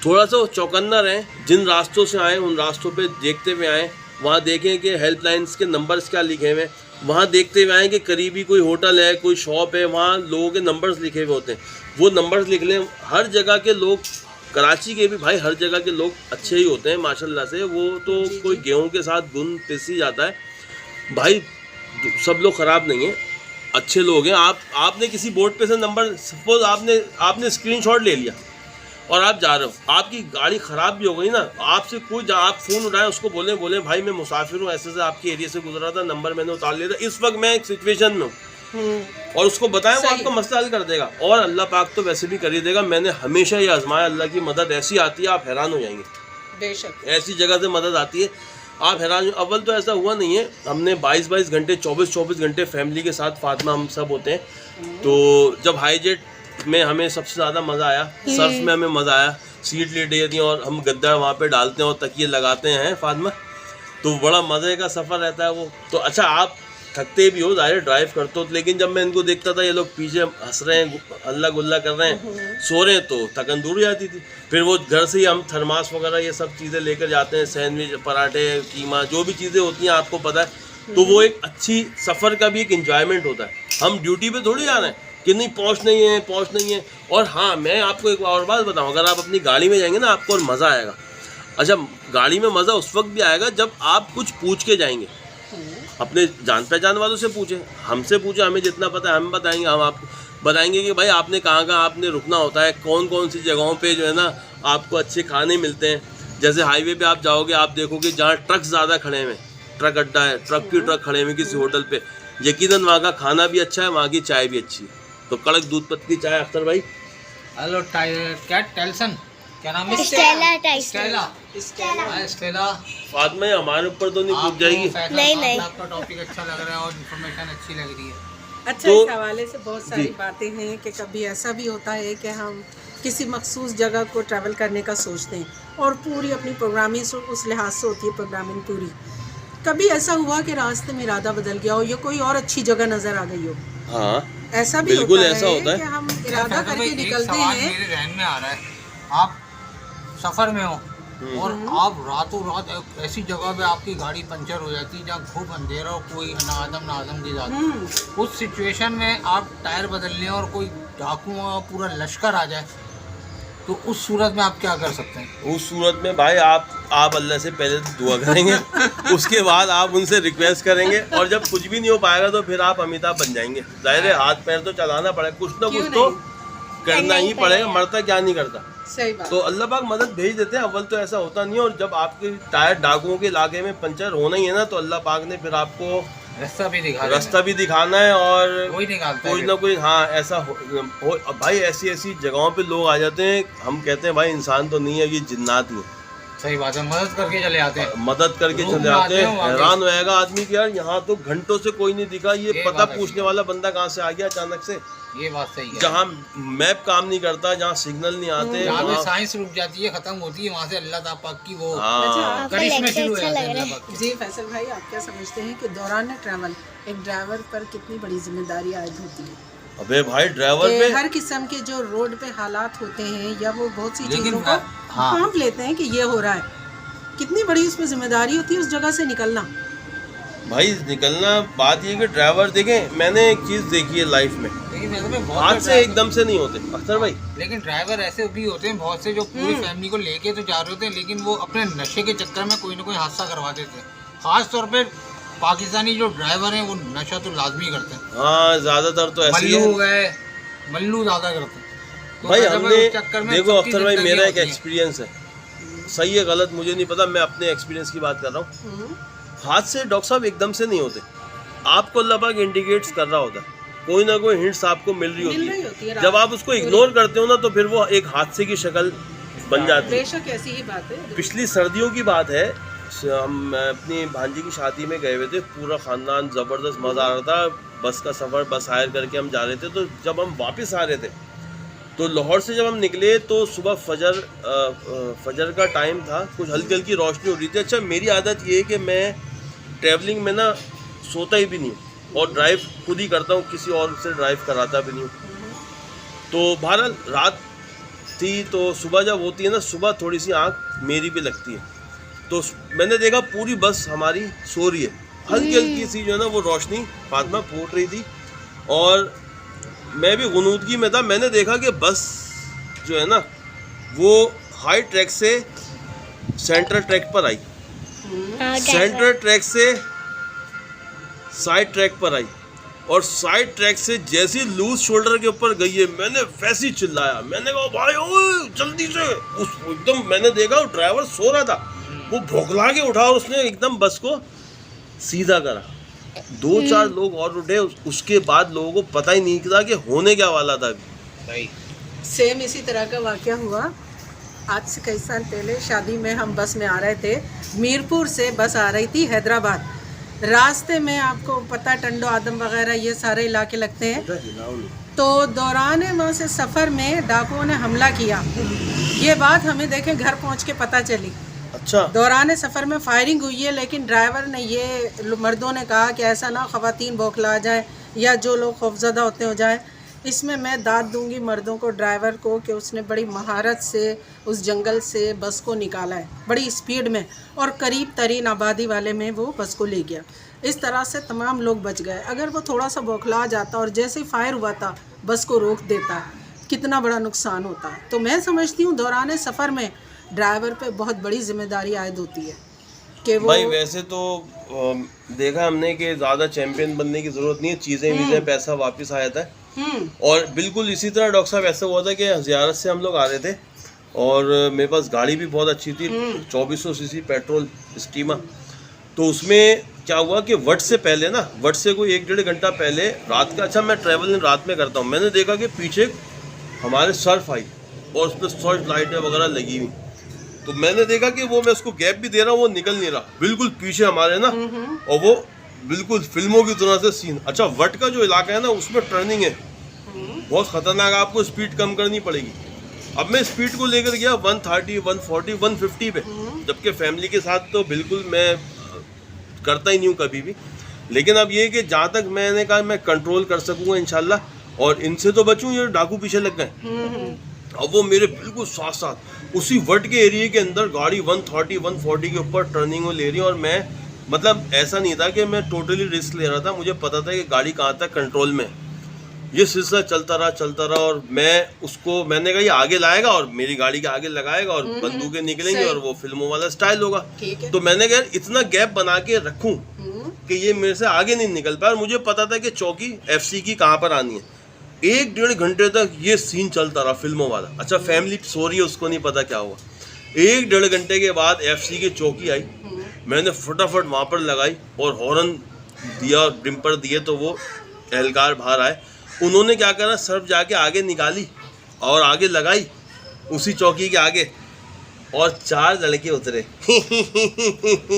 थोड़ा सा चौकन्ना रहें। जिन रास्तों से आएँ उन रास्तों पे देखते हुए आएँ, वहाँ देखें कि हेल्पलाइंस के नंबर्स क्या लिखे हुए हैं, वहाँ देखते हुए आएँ कि करीबी कोई होटल है, कोई शॉप है, वहाँ लोगों के नंबर्स लिखे हुए होते हैं, वो नंबर्स लिख लें। हर जगह के लोग, कराची के भी भाई हर जगह के लोग अच्छे ही होते हैं माशाल्लाह से। वो तो कोई गेहूँ के साथ गुन पिस ही जाता है भाई, सब लोग ख़राब नहीं हैं, अच्छे लोग हैं। आपने किसी बोर्ड पे से नंबर, सपोज आपने स्क्रीनशॉट ले लिया और आप जा रहे हो, आपकी गाड़ी ख़राब भी हो गई ना, आपसे कोई आप फ़ोन उठाएं, उसको बोलें भाई मैं मुसाफिर हूँ, ऐसे आपके एरिया से गुजरा था, नंबर मैंने उतार लिया था, इस वक्त मैं एक सिचुएशन में हूँ, और उसको बताएं, वो आपका मसला हल कर देगा। और अल्लाह पाक तो वैसे भी कर ही देगा। मैंने हमेशा ये आजमाया, अल्लाह की मदद ऐसी आती है आप हैरान हो जाएंगे। बेशक ऐसी जगह से मदद आती है आप हैरान। अव्वल तो ऐसा हुआ नहीं है, हमने 22-22 घंटे 24-24 घंटे फैमिली के साथ, फातिमा हम सब होते हैं। तो जब हाई जेट में हमें सबसे ज़्यादा मज़ा आया, सर्फ में हमें मज़ा आया, सीट लेट देती हैं और हम गद्दा वहाँ पे डालते हैं और तकिए लगाते हैं फातिमा, तो बड़ा मज़े का सफ़र रहता है वो। तो अच्छा आप थकते भी हो, ज़ाहिर ड्राइव करते हो, लेकिन जब मैं इनको देखता था ये लोग पीछे हंस रहे हैं, हल्ला गुल्ला कर रहे हैं, सो रहे हैं, तो थकन दूर जाती थी। फिर वो घर से ही हम थर्मास वगैरह ये सब चीज़ें लेकर जाते हैं, सैंडविच, पराठे, कीमा, जो भी चीज़ें होती हैं आपको पता है। तो वो एक अच्छी सफ़र का भी एक इंजॉयमेंट होता है। हम ड्यूटी पे थोड़ी जा रहे हैं कि नहीं पहुँच नहीं है। और हाँ, मैं आपको एक और बात बताऊँ, अगर आप अपनी गाड़ी में जाएंगे ना आपको और मज़ा आएगा। अच्छा, गाड़ी में मज़ा उस वक्त भी आएगा जब आप कुछ पूछ के जाएंगे, अपने जान पहचान वालों से पूछें, हमसे पूछें, हमें जितना पता है हम बताएंगे। हम आपको बताएंगे कि भाई आपने कहाँ आपने रुकना होता है, कौन कौन सी जगहों पे जो है ना आपको अच्छे खाने मिलते हैं। जैसे हाईवे पे आप जाओगे, आप देखोगे जहाँ ट्रक ज़्यादा खड़े हुए, ट्रक अड्डा है, ट्रक खड़े हुए किसी होटल पे, यकीनन वहाँ का खाना भी अच्छा है, वहाँ की चाय भी अच्छी है। तो कड़क दूध पत्ती चाय। अख्तर भाई हेलो, क्या टेल्सन, क्या नाम है? स्टेला। फातिमा हमारे ऊपर तो नहीं पूछ जाएगी? नहीं। आपका टॉपिक अच्छा लग रहा है और इन्फॉर्मेशन अच्छी लग रही है। अच्छा, तो इस हवाले से बहुत सारी बातें हैं कि कभी ऐसा भी होता है कि हम किसी मखसूस जगह को ट्रैवल करने का सोचते हैं और पूरी अपनी प्रोग्रामिंग उस लिहाज से होती है, प्रोग्रामिंग पूरी। कभी ऐसा हुआ कि रास्ते में इरादा बदल गया हो या कोई और अच्छी जगह नज़र आ गई हो? हाँ, ऐसा भी बिल्कुल होता ऐसा है होता है कि हम इरादा करके निकलते हैं। मेरे जहन में आ रहा है, आप सफ़र में हो, और आप रातों रात ऐसी जगह पे आपकी गाड़ी पंचर हो जाती है जहाँ खूब अंधेरा और कोई ना आदम की जाती। उस सिचुएशन में आप टायर बदलने और कोई डाकुओं का पूरा लश्कर आ जाए तो उस सूरत में आप क्या कर सकते हैं? उस सूरत में भाई आप अल्लाह से पहले तो दुआ करेंगे, उसके बाद आप उनसे रिक्वेस्ट करेंगे, और जब कुछ भी नहीं हो पाएगा तो फिर आप अमिताभ बन जाएंगे। जाहिर है हाथ पैर तो चलाना पड़ेगा, कुछ ना कुछ तो करना ही पड़ेगा, मरता क्या नहीं करता। सही बात। तो अल्लाह पाक मदद भेज देते हैं। अव्वल तो ऐसा होता नहीं है, और जब आपके टायर डाकुओं के इलाके में पंचर होना ही है ना, तो अल्लाह पाक ने फिर आपको रास्ता भी दिखाना है और कोई निकालता कोई ना कोई। हाँ ऐसा हो भाई, ऐसी ऐसी जगहों पे लोग आ जाते हैं, हम कहते हैं भाई इंसान तो नहीं है, ये जिन्नात ही है। सही बात है, मदद करके चले आते हैं, मदद करके चले आते हैं। हैरान होएगा आदमी कि यार यहाँ तो घंटों से कोई नहीं दिखा, ये पता पूछने वाला बंदा कहाँ से आ गया अचानक से। ये बात सही है। जहाँ मैप काम नहीं करता, जहाँ सिग्नल नहीं आते, जहाँ पे साइंस रुक जाती है, खत्म होती है, वहाँ से अल्लाह ताला पाक की वो हाँ करिश्मे शुरू हो जाते हैं अल्लाह पाक के। जी फैसल भाई, आप क्या समझते हैं कि दौरान ट्रैवल एक ड्राइवर पर कितनी बड़ी जिम्मेदारी आयद होती है? अबे भाई ड्राइवर पे हर किस्म के जो रोड पे हालात होते हैं या वो बहुत सी चीज़ों को भांप लेते हैं कि ये हो रहा है, कितनी बड़ी उसमें जिम्मेदारी होती है उस जगह से निकलना। भाई निकलना, बात ये कि ड्राइवर देखें, मैंने एक चीज़ देखी है लाइफ में, हाथ से एकदम से नहीं होते अख्तर भाई। लेकिन ड्राइवर ऐसे भी होते हैं बहुत से जो पूरी फैमिली को लेके तो जा रहे होते हैं, लेकिन वो अपने नशे के चक्कर में कोई ना कोई हादसा करवा देते हैं। खास तौर पे पाकिस्तानी जो ड्राइवर हैं वो नशा तो लाजमी करते हैं। हाँ ज़्यादातर तो ऐसे ही है। मल्लू ज़्यादा करते हैं तो भाई हमने चक्कर में देखो अख्तर भाई, मेरा एक एक्सपीरियंस है, सही है गलत मुझे नहीं पता, मैं अपने एक्सपीरियंस की बात कर रहा हूँ। हाथ से डॉक्टर साहब एकदम से नहीं होते, आपको अल्लाह पाक इंडिकेट्स कर रहा होता है, कोई ना कोई हिंट्स आपको मिल रही होती है। जब आप उसको इग्नोर करते हो ना, तो फिर वो एक हादसे की शक्ल बन जाती है। बेशक ऐसी ही बात है। पिछली सर्दियों की बात है, हम अपनी भांजी की शादी में गए हुए थे, पूरा ख़ानदान, ज़बरदस्त मज़ा आ रहा था, बस का सफ़र, बस हायर करके हम जा रहे थे। तो जब हम वापस आ रहे थे तो लाहौर से जब हम निकले तो सुबह फजर का टाइम था, कुछ हल्की हल्की रोशनी हो रही थी। अच्छा मेरी आदत ये है कि मैं ट्रैवलिंग में ना सोता ही भी नहीं हूँ, और ड्राइव खुद ही करता हूँ, किसी और से ड्राइव कराता भी नहीं हूँ। तो बहरहाल रात थी, तो सुबह जब होती है ना, सुबह थोड़ी सी आँख मेरी भी लगती है, तो मैंने देखा पूरी बस हमारी सो रही है, हल्की हल्की सी जो है ना वो रोशनी फातिमा फूट रही थी, और मैं भी गुनूदगी में था। मैंने देखा कि बस जो है ना वो हाई ट्रैक से सेंट्रल ट्रैक पर आई, सेंट्रल ट्रैक से साइड ट्रैक पर आई, और साइड ट्रैक से जैसी लूज शोल्डर के ऊपर गई है, मैंने वैसे ही चिल्लाया, मैंने कहा भाई ओए जल्दी से। उस एकदम मैंने देखा ड्राइवर सो रहा था, वो भौंकला के उठा और उसने एकदम बस को सीधा करा। 2-4 लोग और उठे, उसके बाद लोगों को पता ही नहीं था कि होने क्या वाला था अभी। सेम इसी तरह का वाक़या हुआ आज से कई साल पहले। शादी में हम बस में आ रहे थे, मीरपुर से बस आ रही थी हैदराबाद। रास्ते में आपको पता टंडो आदम वगैरह ये सारे इलाके लगते हैं, तो दौरान वहाँ से सफ़र में डाकुओं ने हमला किया। ये बात हमें देखें घर पहुँच के पता चली। अच्छा, दौरान सफ़र में फायरिंग हुई है, लेकिन ड्राइवर ने, ये मर्दों ने कहा कि ऐसा ना ख़वातीन बौखला जाए या जो लोग खौफज़दा होते हो जाए। इसमें मैं दाद दूंगी मर्दों को, ड्राइवर को, कि उसने बड़ी महारत से उस जंगल से बस को निकाला है, बड़ी स्पीड में, और करीब तरीन आबादी वाले में वो बस को ले गया। इस तरह से तमाम लोग बच गए। अगर वो थोड़ा सा बौखला जाता और जैसे फायर हुआ था बस को रोक देता, कितना बड़ा नुकसान होता। तो मैं समझती हूँ दौरान सफ़र में ड्राइवर पे बहुत बड़ी जिम्मेदारी आयद होती है कि वो भाई वैसे तो देखा हमने कि ज़्यादा चैंपियन बनने की ज़रूरत नहीं है, चीज़ें वीज़ें पैसा वापस आ जाता है। और बिल्कुल इसी तरह डॉक्टर साहब ऐसा हुआ था कि ज़ियारत से हम लोग आ रहे थे, और मेरे पास गाड़ी भी बहुत अच्छी थी, 2400 सीसी पेट्रोल स्टीमा। तो उसमें क्या हुआ कि वट से पहले ना, वट से कोई 1-1.5 घंटा पहले रात का, अच्छा मैं ट्रैवल रात में करता हूँ, मैंने देखा कि पीछे हमारे सर्फ आई और उस पर सर्च लाइटें वगैरह लगी हुई। तो मैंने देखा कि वो, मैं उसको गैप भी दे रहा हूँ, वो निकल नहीं रहा, बिल्कुल पीछे हमारे ना, और वो बिल्कुल फिल्मों की तरह से सीन। अच्छा वट का जो इलाका है ना, उसमें टर्निंग है बहुत ख़तरनाक, आपको स्पीड कम करनी पड़ेगी। अब मैं स्पीड को लेकर गया 130, 140, 150 पे, जबकि फैमिली के साथ तो बिल्कुल मैं करता ही नहीं हूँ कभी भी। लेकिन अब ये कि जहाँ तक मैंने कहा मैं कंट्रोल कर सकूँगा इंशाल्लाह, और इनसे तो बचूँ, ये डाकू पीछे लग गए। अब वो मेरे बिल्कुल साथ साथ उसी वट के एरिया के अंदर गाड़ी 130 140 के ऊपर टर्निंग में ले रही है, और मैं मतलब ऐसा नहीं था कि मैं टोटली रिस्क ले रहा था, मुझे पता था कि गाड़ी कहाँ तक कंट्रोल में। ये सिलसिला चलता रहा, और मैंने कहा ये आगे लाएगा और मेरी गाड़ी के आगे लगाएगा और बंदूकें निकलेंगी और वो फिल्मों वाला स्टाइल होगा। तो मैंने कहा इतना गैप बना के रखूं कि ये मेरे से आगे नहीं निकल पाया। और मुझे पता था कि चौकी FC की कहाँ पर आनी है। 1-1.5 घंटे तक ये सीन चलता रहा फिल्मों वाला। अच्छा, फैमिली सो रही है, उसको नहीं पता क्या हुआ। 1-1.5 घंटे के बाद FC की चौकी आई, मैंने फटाफट वहाँ पर लगाई और हॉर्न दिया, डिम्पर दिए, तो वो एहलकार बाहर आए। उन्होंने क्या करा, सर्फ जाके आगे निकाली और आगे लगाई उसी चौकी के आगे, और 4 लड़के उतरे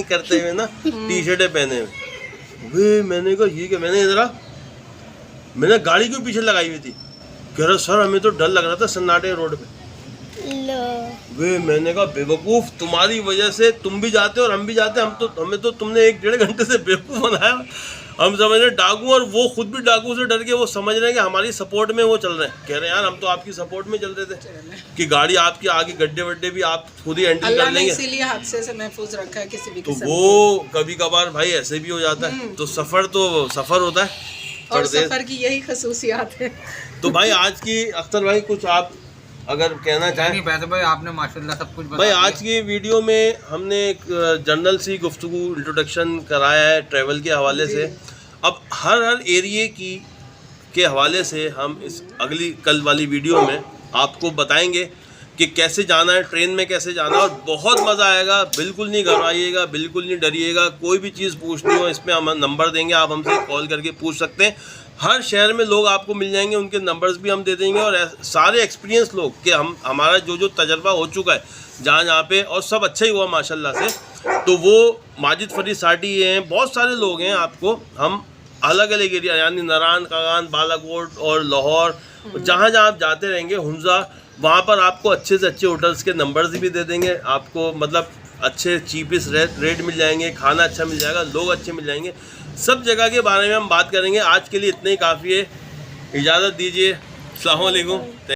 करते हुए ना, टी-शर्टें पहने हुए। मैंने कहा ये क्या, मैंने गाड़ी क्यों पीछे लगाई हुई थी? कह रहा सर हमें तो डर लग रहा था सन्नाटे रोड पे। मैंने कहा बेवकूफ़, तुम्हारी वजह से तुम भी जाते और हम भी जाते, हमें तो तुमने 1-1.5 घंटे से बेवकूफ़ बनाया। हम समझ रहे डाकू, और वो खुद भी डाकू से डर के वो समझ रहे हैं कि हमारी सपोर्ट में वो चल रहे हैं। कह रहे हैं यार हम तो आपकी सपोर्ट में चल रहे थे कि गाड़ी आपकी आगे गड्ढे वड्ढे भी आप खुद ही एंट्री कर लेंगे, इसीलिए हादसे से महफूज रखा है किसी भी तो वो कभी कभार भाई ऐसे भी हो जाता है। तो सफ़र होता है, और सफ़र की यही खसूसियात है। तो भाई आज की अख्तर भाई कुछ आप अगर कहना चाहें। नहीं वैसे भाई आपने माशाल्लाह सब कुछ भाई आज की वीडियो में हमने एक जनरल सी गुफ्तगू इंट्रोडक्शन कराया है ट्रैवल के हवाले से। अब हर एरिए के हवाले से हम इस कल वाली वीडियो में आपको बताएंगे कि कैसे जाना है, ट्रेन में कैसे जाना है, और बहुत मज़ा आएगा। बिल्कुल नहीं घबराइएगा, बिल्कुल नहीं डरिएगा। कोई भी चीज़ पूछनी हो इसमें हम नंबर देंगे, आप हमसे कॉल करके पूछ सकते हैं। हर शहर में लोग आपको मिल जाएंगे, उनके नंबर्स भी हम दे देंगे, और सारे एक्सपीरियंस लोग कि हमारा जो तजर्बा हो चुका है जहाँ पे, और सब अच्छा ही हुआ माशाल्लाह से। तो वो माजिद फरीद साटी हैं, बहुत सारे लोग हैं। आपको हम अलग अलग एरिया यानी नारायण कागान, बालाकोट और लाहौर, जहाँ आप जाते रहेंगे, हुंजा, वहाँ पर आपको अच्छे से अच्छे होटल्स के नंबर्स भी दे देंगे। आपको मतलब अच्छे चीपेस्ट रेट मिल जाएंगे, खाना अच्छा मिल जाएगा, लोग अच्छे मिल जाएंगे। सब जगह के बारे में हम बात करेंगे। आज के लिए इतना ही काफ़ी है, इजाज़त दीजिए। अस्सलाम वालेकुम।